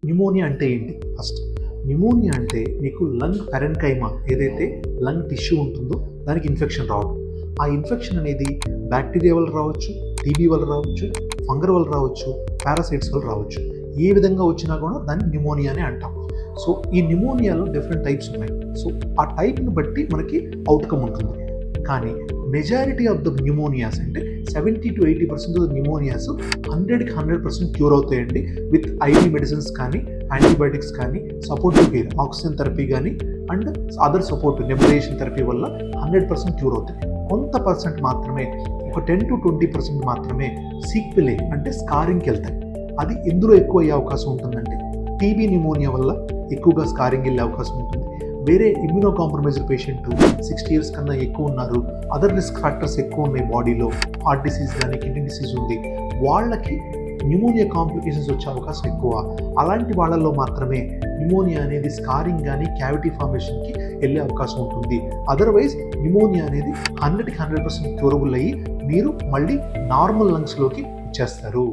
Pneumonia అంటే ఏంటి? First pneumonia అంటే మీకు లంగ్ పెరెన్కైమా ఏదైతే లంగ్ టిష్యూ ఉంటుందో దానికి ఇన్ఫెక్షన్ రావడం. ఆ ఇన్ఫెక్షన్ అనేది బ్యాక్టీరియా వల్ల రావచ్చు, టీబీ వల్ల రావచ్చు, ఫంగర్ వల్ల రావచ్చు, పారాసైట్స్ వల్ల రావచ్చు. ఏ విధంగా వచ్చినా కూడా దాన్ని న్యూమోనియా అని అంటాం. సో ఈ న్యూమోనియాలో డిఫరెంట్ టైప్స్ ఉన్నాయి. సో ఆ టైప్ని బట్టి మనకి అవుట్కమ్ ఉంటుంది. కానీ మెజారిటీ ఆఫ్ ద న్యూమోనియాస్ అంటే 70 to 80% ఆఫ్ ద న్యూమోనియాస్ 100కి 100% క్యూర్ అవుతాయండి విత్ ఐవీ మెడిసిన్స్ కానీ, యాంటీబయాటిక్స్ కానీ, సపోర్టివ్ కేర్, ఆక్సిజన్ థెరపీ కానీ and other support nebulization therapy వల్ల 100% క్యూర్ అవుతాయి. కొంత పర్సెంట్ మాత్రమే, ఒక 10 to 20% మాత్రమే సీక్వెల్ అంటే స్కారింగ్కి వెళ్తాయి. అది ఎందులో ఎక్కువ అయ్యే అవకాశం ఉంటుందంటే టీబీ న్యూమోనియా వల్ల ఎక్కువగా స్కారింగ్ వెళ్ళే అవకాశం ఉంటుంది. వేరే ఇమ్యూనో కాంప్రమైజ్డ్ పేషెంట్ 60 years కన్నా ఎక్కువ ఉన్నారు, అదర్ రిస్క్ ఫ్యాక్టర్స్ ఎక్కువ ఉన్నాయి బాడీలో, హార్ట్ డిసీజ్ కానీ కిడ్నీ డిసీజ్ ఉంది, వాళ్ళకి న్యూమోనియా కాంప్లికేషన్స్ వచ్చే అవకాశం ఎక్కువ. అలాంటి వాళ్ళల్లో మాత్రమే న్యూమోనియా అనేది స్కారింగ్ కానీ క్యావిటీ ఫార్మేషన్కి వెళ్ళే అవకాశం ఉంటుంది. అదర్వైజ్ న్యూమోనియా అనేది 100కి 100% క్యూరబుల్ అయ్యి మీరు మళ్ళీ నార్మల్ లంగ్స్లోకి వచ్చేస్తారు.